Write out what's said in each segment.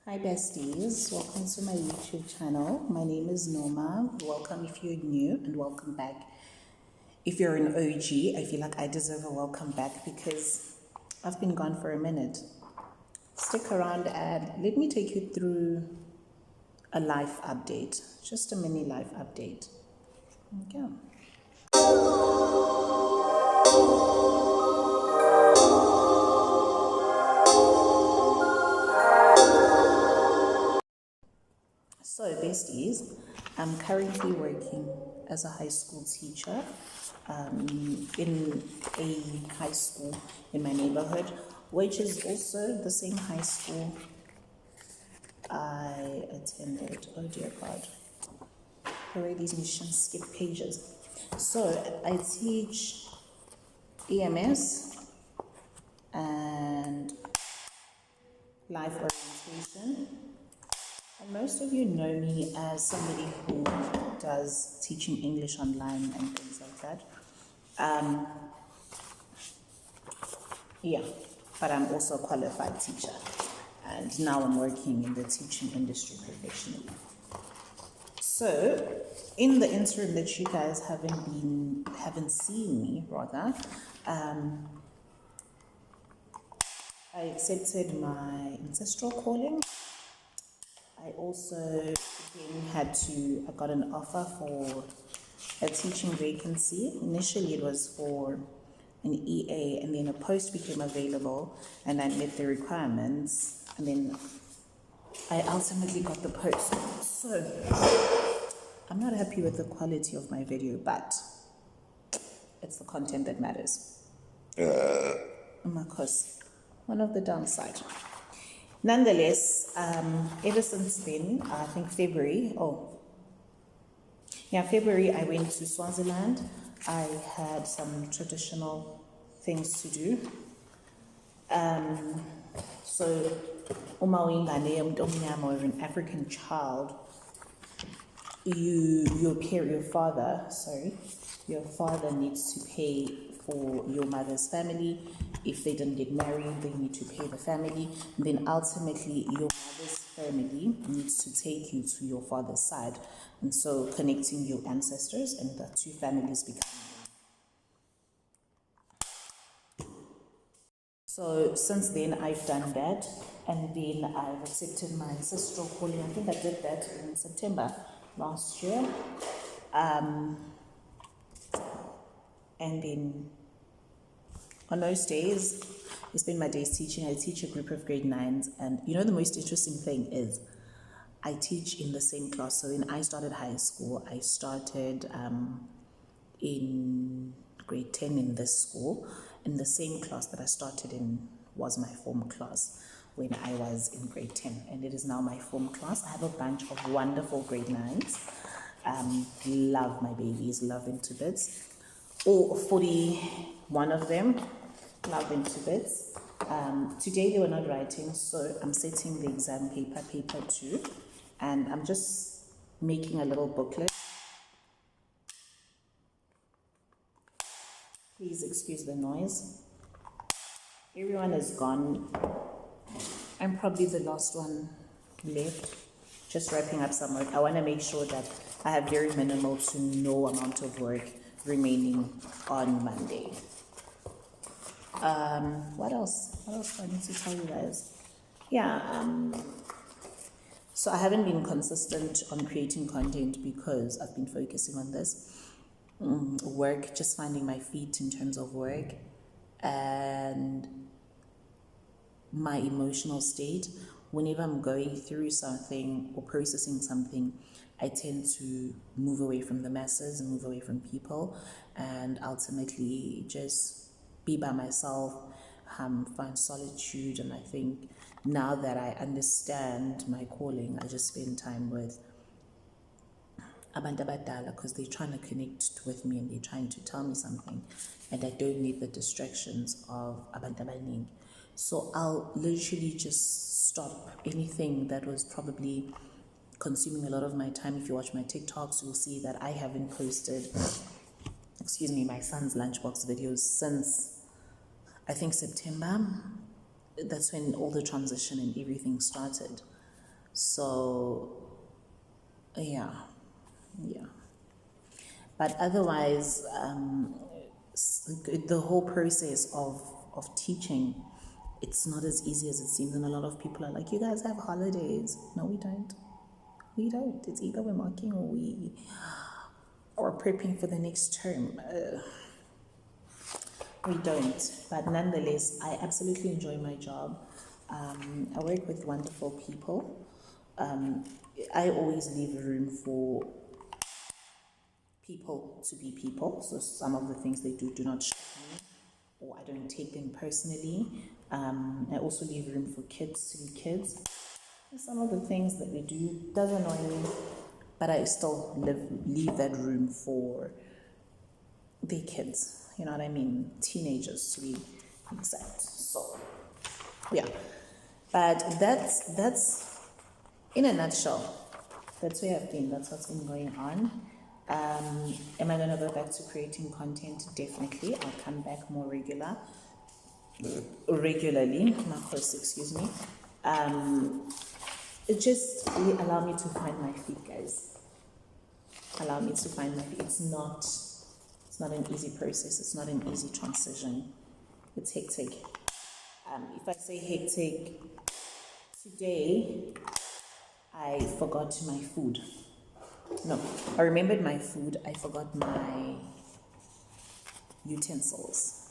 Hi besties, welcome to my YouTube channel. My name is Norma. Welcome if you're new and welcome back. If you're an OG, I feel like I deserve a welcome back because I've been gone for a minute. Stick around and let me take you through a life update, just a mini life update. Okay. So, besties, I'm currently working as a high school teacher in a high school in my neighborhood, which is also the same high school I attended. Oh dear God, the way these machines skip pages. So, I teach EMS and life orientation. And most of you know me as somebody who does teaching English online and things like that. Yeah, but I'm also a qualified teacher. And now I'm working in the teaching industry professionally. So, in the interim that you guys haven't seen me, rather, I accepted my ancestral calling. I also I got an offer for a teaching vacancy. Initially it was for an EA and then a post became available and I met the requirements and then I ultimately got the post. So I'm not happy with the quality of my video, but it's the content that matters. Of course, one of the downside. Nonetheless, ever since then, I think February, I went to Swaziland. I had some traditional things to do. So, uma uyingane yomuntu omnyama or an African child, your father needs to pay for your mother's family. If they didn't get married, they need to pay the family. And then ultimately, your mother's family needs to take you to your father's side. And so connecting your ancestors and the two families become one. So since then, I've done that. And then I've accepted my ancestral calling. I think I did that in September last year. And then on those days, I spend my days teaching. I teach a group of grade 9s. And you know, the most interesting thing is I teach in the same class. So when I started high school, I started in grade 10 in this school. And the same class that I started in was my form class when I was in grade 10. And it is now my form class. I have a bunch of wonderful grade 9s. Love my babies, love them to bits. All 41 of them, love them to bits. Today they were not writing, so I'm setting the exam paper 2, and I'm just making a little booklet. Please excuse the noise. Everyone is gone. I'm probably the last one left, just wrapping up some work. I want to make sure that I have very minimal to no amount of work remaining on Monday. What else do I need to tell you guys? So I haven't been consistent on creating content because I've been focusing on this work, just finding my feet in terms of work and my emotional state. Whenever I'm going through something or processing something, I tend to move away from the masses and move away from people and ultimately just be by myself, find solitude. And I think now that I understand my calling, I just spend time with abantu abadala because they're trying to connect with me and they're trying to tell me something and I don't need the distractions of abantu abaningi. So I'll literally just stop anything that was probably consuming a lot of my time. If you watch my TikToks, you'll see that I haven't posted, my son's lunchbox videos since, I think, September. That's when all the transition and everything started. So yeah. But otherwise, the whole process of teaching, it's not as easy as it seems. And a lot of people are like, you guys have holidays. No, we don't. We don't. It's either we're marking or we are prepping for the next term. We don't. But nonetheless, I absolutely enjoy my job. I work with wonderful people. I always leave room for people to be people. So some of the things they do not shock me, or I don't take them personally. I also leave room for kids to be kids. And some of the things that we do does annoy me, but I still leave that room for the kids. You know what I mean? Teenagers to be exact. So yeah, but that's in a nutshell. That's where I've been. That's what's been going on. Am I going to go back to creating content? Definitely. I'll come back more regularly. Excuse me. It just really allow me to find my feet, guys. Allow me to find my feet. It's not an easy process. It's not an easy transition. It's hectic. If I say hectic, today I forgot my food. No, I remembered my food. I forgot my utensils.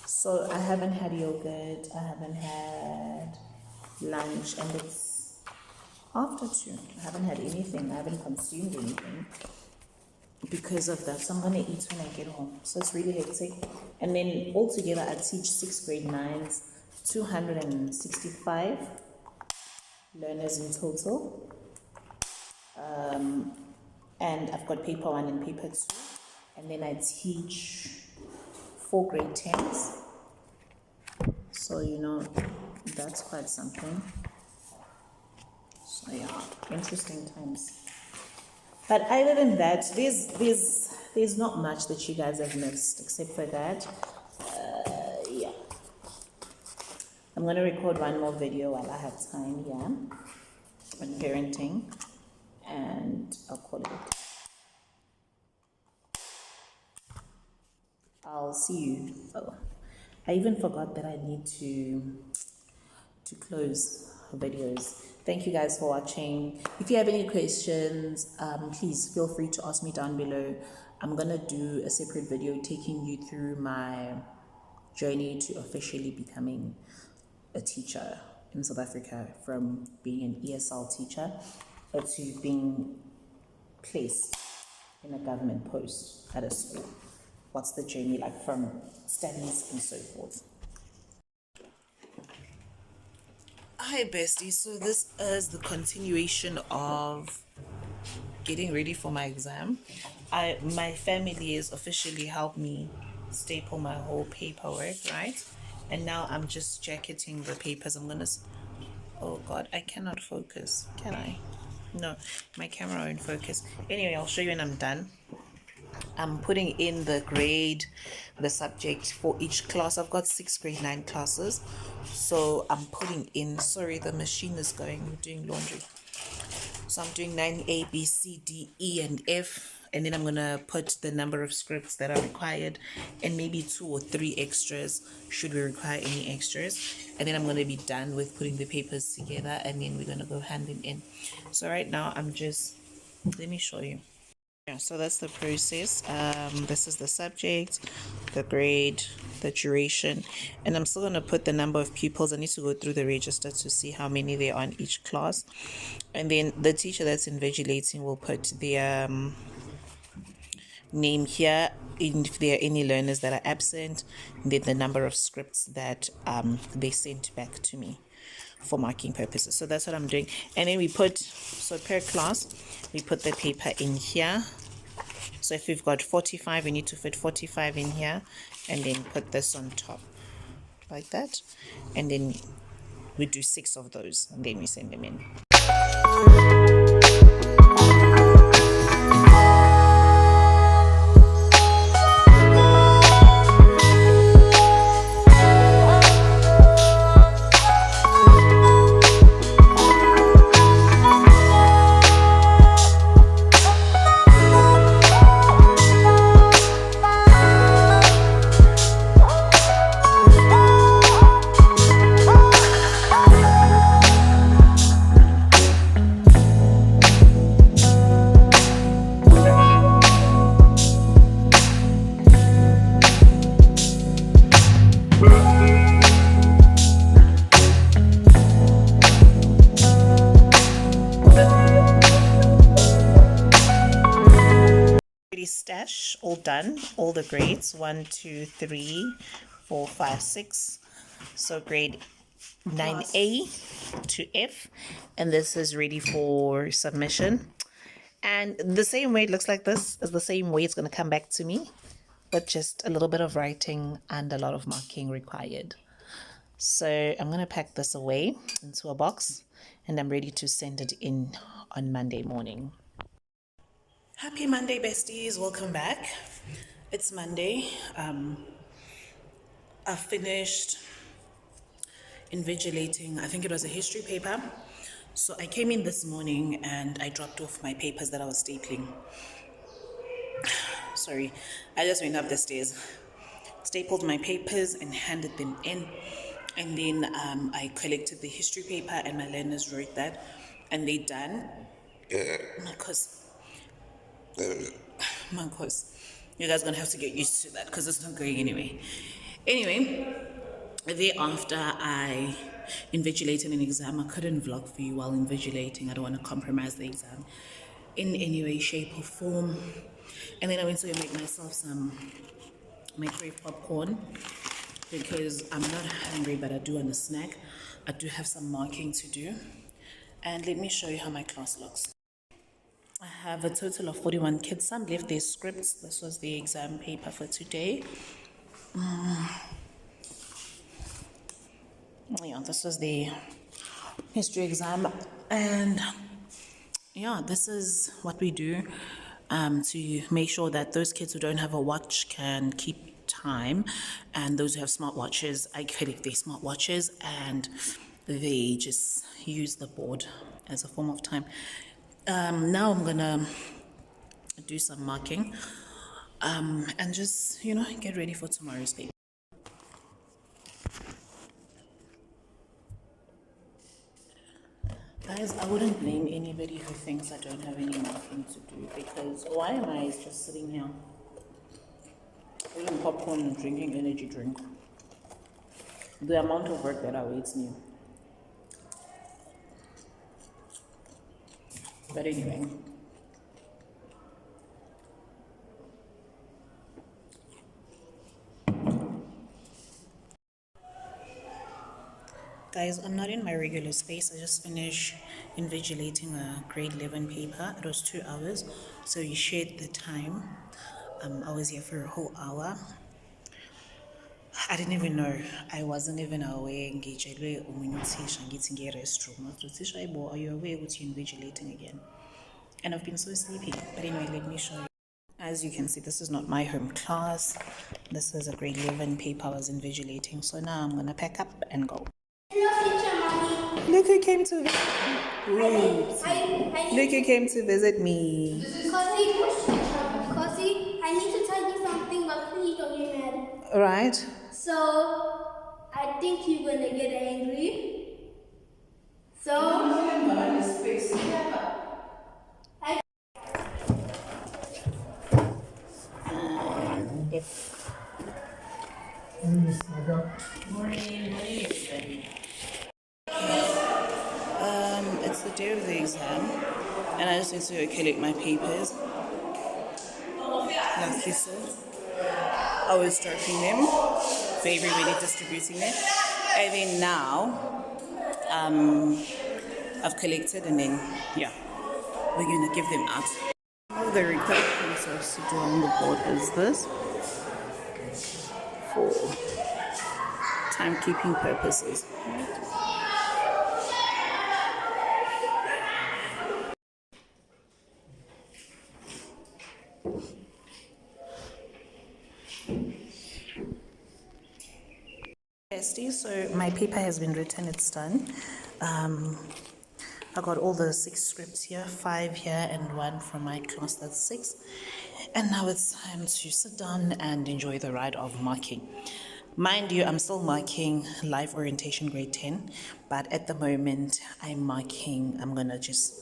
So I haven't had yogurt. I haven't had lunch, and it's after 2. I haven't had anything. I haven't consumed anything because of that. So I'm gonna eat when I get home. So it's really hectic. And then altogether, I teach 6th grade 9s, 265 learners in total. And I've got paper 1 and paper 2, and then I teach 4 grade 10s. So that's quite something. So yeah, interesting times. But other than that, there's not much that you guys have missed except for that. Yeah, I'm gonna record one more video while I have time here on parenting. And I'll call it. I'll see you. Oh, I even forgot that I need to close videos. Thank you guys for watching. If you have any questions, please feel free to ask me down below. I'm gonna do a separate video taking you through my journey to officially becoming a teacher in South Africa, from being an ESL teacher to being placed in a government post at a school. What's the journey like from studies and so forth? Hi besties, so this is the continuation of getting ready for my exam. My family has officially helped me staple my whole paperwork, right? And now I'm just jacketing the papers. Oh God, I cannot focus, can I? No, my camera won't focus. Anyway, I'll show you when I'm done. I'm putting in the grade, the subject for each class. I've got 6 grade 9 classes. So I'm putting in, sorry, the machine is going, we're doing laundry. So I'm doing 9A, B, C, D, E, and F. And then I'm going to put the number of scripts that are required and maybe 2 or 3 extras should we require any extras. And then I'm going to be done with putting the papers together, and then we're going to go hand them in. So right now let me show you. Yeah, so that's the process. This is the subject, the grade, the duration, and I'm still going to put the number of pupils. I need to go through the register to see how many there are in each class. And then the teacher that's invigilating will put their name here, if there are any learners that are absent, and then the number of scripts that they sent back to me for marking purposes. So that's what I'm doing. And then we put, so per class, we put the paper in here. So if we've got 45, we need to fit 45 in here, and then put this on top like that. And then we do 6 of those, and then we send them in. stash all done, all the grades 1, 2, 3, 4, 5, 6. So grade 9A to F, and this is ready for submission. And the same way it looks like this is the same way it's going to come back to me, but just a little bit of writing and a lot of marking required. So I'm going to pack this away into a box, and I'm ready to send it in on Monday morning. Happy Monday, besties. Welcome back. It's Monday. I finished invigilating, I think it was a history paper. So I came in this morning and I dropped off my papers that I was stapling. Sorry, I just went up the stairs, stapled my papers and handed them in. And then I collected the history paper and my learners wrote that, and they done. Because you guys are gonna have to get used to that because it's not going anyway. Anyway, thereafter I invigilated an exam. I couldn't vlog for you while invigilating. I don't want to compromise the exam in any way, shape or form. And then I went to make myself some microwave popcorn because I'm not hungry, but I do want a snack. I do have some marking to do. And let me show you how my class looks. I have a total of 41 kids. Some left their scripts. This was the exam paper for today. Yeah, this was the history exam. And yeah, this is what we do to make sure that those kids who don't have a watch can keep time, and those who have smartwatches, I collect their smartwatches and they just use the board as a form of time. Now I'm gonna do some marking and just, get ready for tomorrow's paper. Guys, I wouldn't blame anybody who thinks I don't have any marking to do, because why am I just sitting here eating popcorn and drinking energy drink? The amount of work that awaits me. But anyway. Guys, I'm not in my regular space. I just finished invigilating a grade 11 paper. It was 2 hours, so you shared the time. I was here for a whole hour. I didn't even know. I wasn't even aware. Ngijelwe omunye uthisha ngithi nge-restroom. After uthisha, are you aware that you're invigilating again? And I've been so sleepy. But anyway, let me show you. As you can see, this is not my home class. This is a grade 11 paper I was invigilating. So now I'm gonna pack up and go. Look who came to visit me. Look who came to visit me. Kosi, I need to tell you something, but please don't get mad. Right. So, I think you're gonna get angry. So, It's the day of the exam, and I just need to collect my papers. Like you said, I was dropping them, very ready distributing them, and then now I've collected, and then we're gonna give them out. All the required things to do on the board is this for timekeeping purposes. So my paper has been written, it's done. I got all the 6 scripts here, 5 here and 1 from my class, that's 6. And now it's time to sit down and enjoy the ride of marking. Mind you, I'm still marking life orientation grade 10, but at the moment I'm gonna just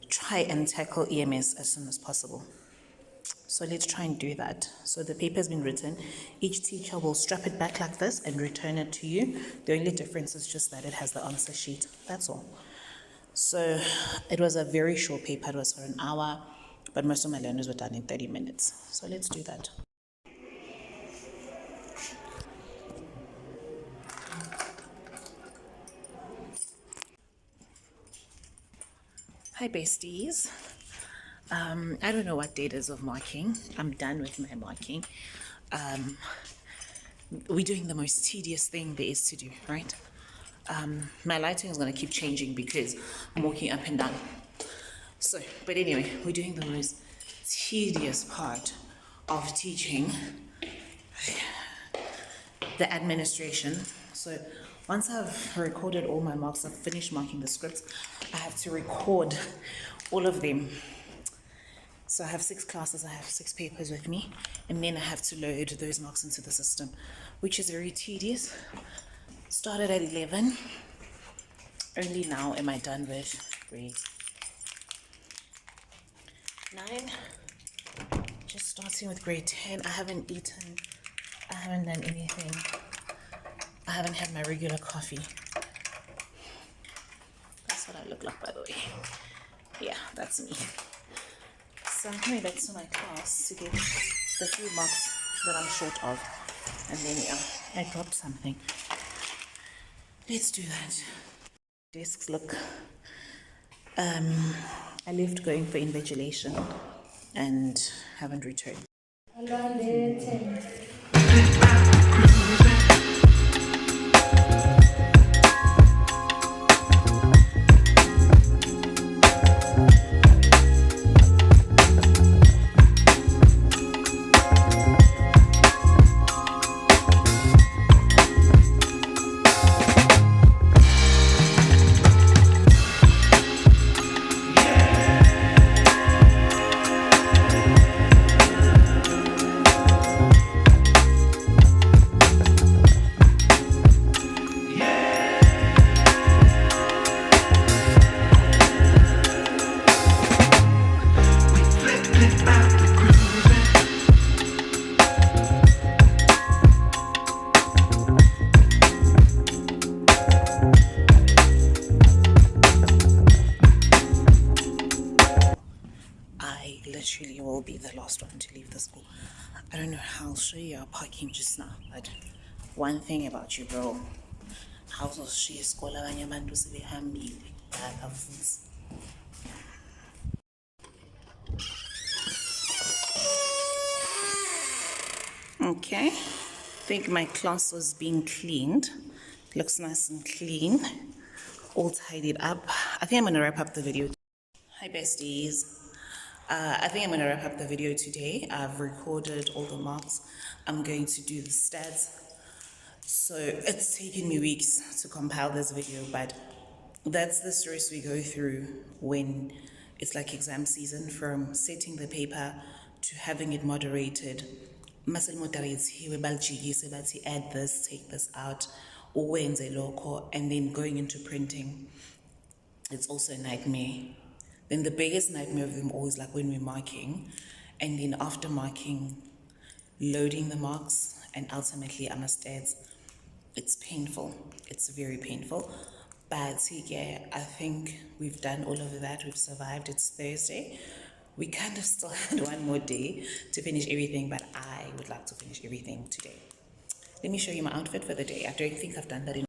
try and tackle EMS as soon as possible. So let's try and do that. So the paper has been written. Each teacher will strap it back like this and return it to you. The only difference is just that it has the answer sheet. That's all. So it was a very short paper. It was for an hour. but most of my learners were done in 30 minutes. So let's do that. Hi besties. I don't know what date is of marking. I'm done with my marking. We're doing the most tedious thing there is to do, right? My lighting is going to keep changing because I'm walking up and down. So, but anyway, we're doing the most tedious part of teaching, the administration. So once I've recorded all my marks, I've finished marking the scripts, I have to record all of them. So I have 6 classes, I have 6 papers with me, and then I have to load those marks into the system, which is very tedious. Started at 11. Only now am I done with grade 9. Just starting with grade 10. I haven't eaten, I haven't done anything. I haven't had my regular coffee. That's what I look like, by the way. Yeah, that's me. So I'm coming back to my class to get the few marks that I'm short of. And then, yeah, I dropped something. Let's do that. Desks look. I left going for invigilation and haven't returned. Literally will be the last one to leave the school. I don't know how I'll show you our parking just now, but one thing about you, bro, how to show you school abanye abantu sebehambile lapha futhi. Okay, I think my class was being cleaned. Looks nice and clean, all tidied up. I think I'm gonna wrap up the video. Hi besties. I think I'm going to wrap up the video today. I've recorded all the marks. I'm going to do the stats. So it's taken me weeks to compile this video, but that's the stress we go through when it's like exam season, from setting the paper to having it moderated. Muscle moderates here, add this, take this out, or local, and then going into printing. It's also a nightmare. Then the biggest nightmare of them all is like when we're marking, and then after marking, loading the marks, and ultimately I must add, it's painful. It's very painful. But yeah, I think we've done all of that. We've survived. It's Thursday. We kind of still had one more day to finish everything, but I would like to finish everything today. Let me show you my outfit for the day. I don't think I've done that in